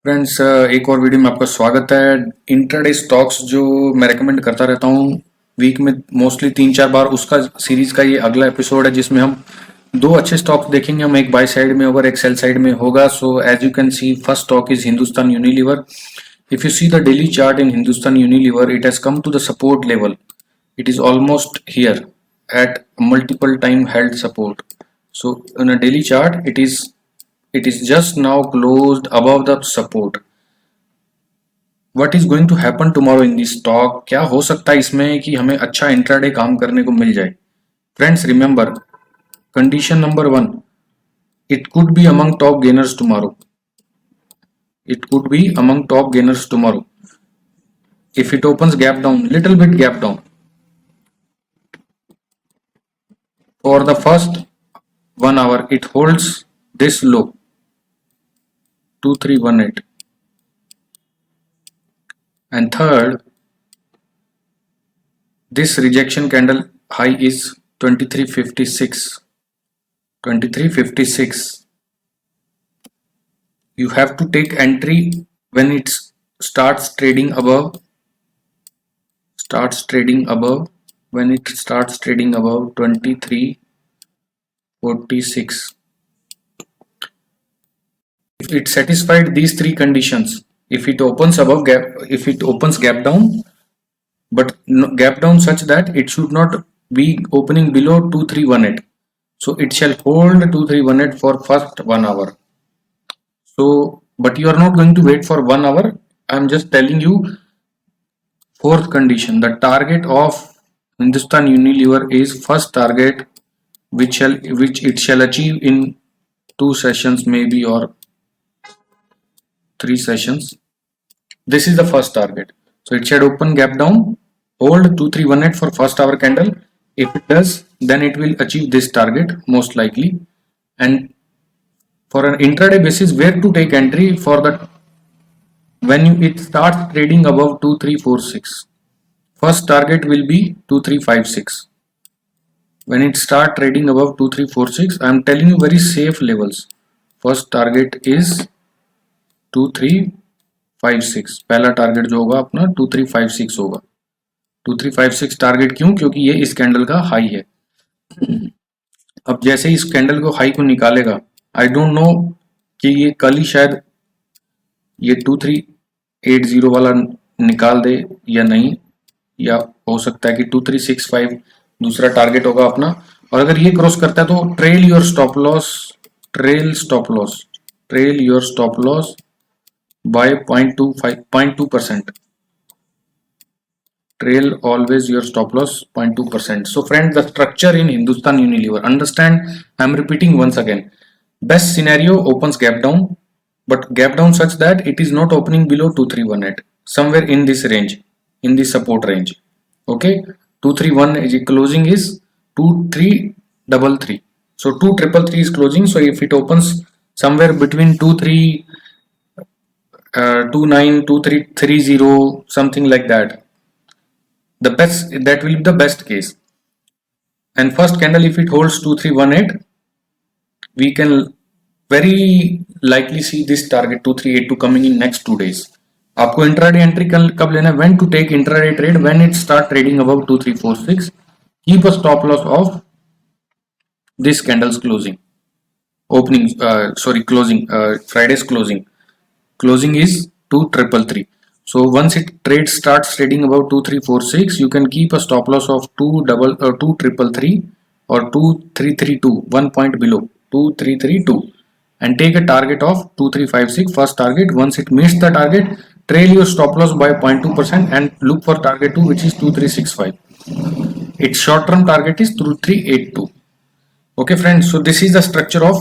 Friends, एक और video में आपका स्वागत है। इंट्राडे स्टॉक्स जो मैं रेकमेंड करता रहता हूँ वीक में मोस्टली 3-4 बार, उसका सीरीज का ये अगला एपिसोड है जिसमें हम दो अच्छे स्टॉक्स देखेंगे। हम एक बाय साइड में होगा, एक सेल साइड में होगा। So as you can see, first stock is Hindustan Unilever. If you see the daily chart in Hindustan Unilever, it has come to the support level. It is almost here at multiple time held support. So in a daily chart, it is just now closed above the support. What is going to happen tomorrow in this stock? क्या हो सकता है इसमें कि हमें अच्छा intraday काम करने को मिल जाए? Friends, remember condition number 1. It could be among top gainers tomorrow. It could be among top gainers tomorrow. If it opens gap down, little bit gap down, for the first 1 hour, it holds this low 2318, and third, this rejection candle high is 2356. 2356. You have to take entry when it starts trading above. When it starts trading above 2346. If it satisfied these three conditions, if it opens gap down, but gap down such that it should not be opening below 2318, so it shall hold 2318 for first 1 hour. So but you are not going to wait for 1 hour. I am just telling you fourth condition. The target of Hindustan Unilever is first target, which it shall achieve in 2 sessions maybe, or 3 sessions. This is the first target. So it should open gap down, hold 2318 for first hour candle. If it does, then it will achieve this target most likely. And for an intraday basis, where to take entry for the when it starts trading above 2346. First target will be 2356. When it start trading above 2346, I am telling you very safe levels. First target is 2356. पहला target जो होगा अपना 2356 होगा. 2356 target क्यों? क्योंकि ये इस candle का हाई है. अब जैसे इस कैंडल को हाई को निकालेगा, आई डोंट नो कि ये कल ही शायद ये 2380 वाला निकाल दे या नहीं, या हो सकता है कि 2365 दूसरा टारगेट होगा अपना. और अगर ये क्रॉस करता है तो trail your stop loss by 0.2%. Trail always your stop loss 0.2%. So friends, the structure in Hindustan Unilever, understand, I am repeating once again. Best scenario, opens gap down, but gap down such that it is not opening below 2318, somewhere in this range, in the support range. Okay, 231 closing is 2333. So 2333 is closing. So if it opens somewhere between 2330, something like that, that will be the best case. And first candle, if it holds 2318, we can very likely see this target 2382 coming in next 2 days. आपको intraday entry कब लेना है? When to take intraday trade? When it start trading above 2346. Keep a stop loss of this candle's closing. Closing. Friday's closing is 2333. So once it starts trading about 2346, you can keep a stop loss of 2333 or 2332, 1 point below 2332, and take a target of 2356 first target. Once it meets the target, trail your stop loss by 0.2% and look for target 2, which is 2365. Its short term target is 2382. Okay friends, so this is the structure of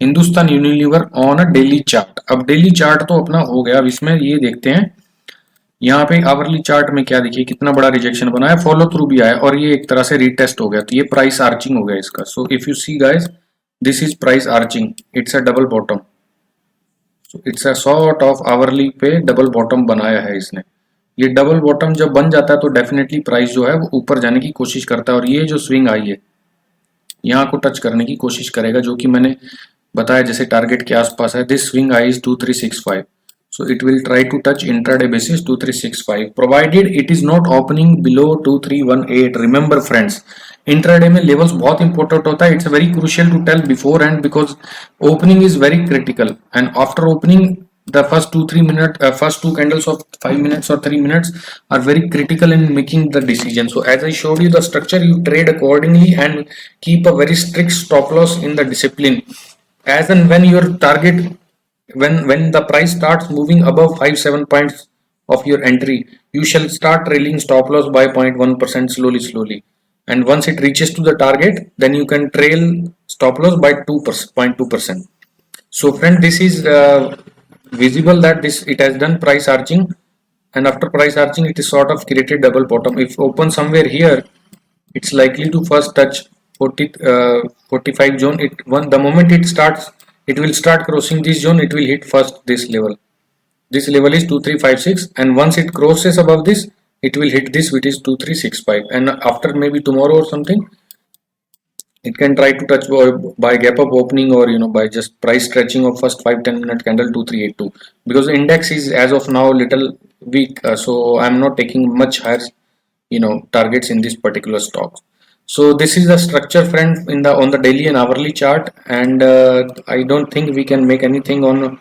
Hindustan Unilever on a daily chart. अब daily chart तो अपना हो गया. अब इसमें ये देखते हैं यहाँ पे आवरली चार्ट में क्या देखिए, कितना बड़ा रिजेक्शन बना है, फॉलो थ्रू भी आया और ये एक तरह से रीटेस्ट हो गया. तो ये प्राइस आर्चिंग हो गया इसका. So if you see guys, this is price arching. It's a double bottom. So it's a sort of hourly पे डबल बॉटम बनाया है इसने. ये डबल बॉटम जब बन जाता है तो डेफिनेटली प्राइस जो है वो ऊपर जाने की कोशिश करता है. और ये जो स्विंग आई है यहाँ को टच करने की कोशिश करेगा, जो कि मैंने बताया जैसे टारगेट के आसपास है. This swing high is 2365. So it will try to touch intraday basis 2365 provided it is not opening below 2318. Remember friends, intraday में levels बहुत important होता है. It's very crucial to tell beforehand because opening is very critical, and after opening the first 2 3 minute first two candles of 5 minutes or 3 minutes are very critical in making the decision. So as I showed you the structure, you trade accordingly and keep a very strict stop loss in the discipline. As and when your target, when the price starts moving above 5 7 points of your entry, you shall start trailing stop loss by 0.1% slowly, and once it reaches to the target, then you can trail stop loss by 2%, 0.2%. So friend, this is visible that this it has done price arching, and after price arching it is sort of created double bottom. If open somewhere here, it's likely to first touch 45 zone. The moment it starts, it will start crossing this zone, it will hit first this level. This level is 2356, and once it crosses above this, it will hit this, which is 2365, and after maybe tomorrow or something, it can try to touch by gap up opening, or by just price stretching of first 5 10 minute candle 2382, because index is as of now little weak. So I'm not taking much higher targets in this particular stock. So this is the structure friend in the on the daily and hourly chart, and I don't think we can make anything on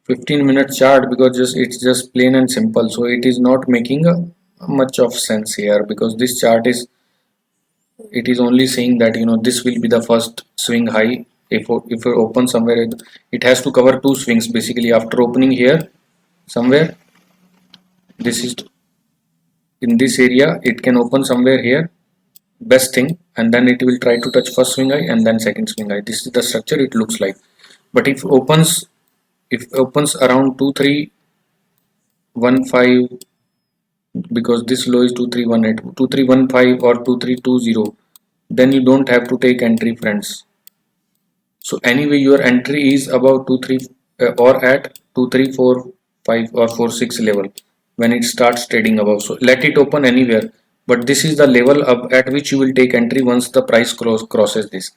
15-minute chart because it's just plain and simple. So it is not making much of sense here, because this chart is, it is only saying that this will be the first swing high. If it opens somewhere, it has to cover two swings basically. After opening here somewhere, this is in this area, it can open somewhere here, best thing, and then it will try to touch first swing high and then second swing high. This is the structure it looks like. But if opens around 2315, because this low is 2318, 2315 or 2320, then you don't have to take entry friends. So anyway, your entry is about 23 or at 2345 or 46 level when it starts trading above. So let it open anywhere, but this is the level up at which you will take entry once the price crosses this.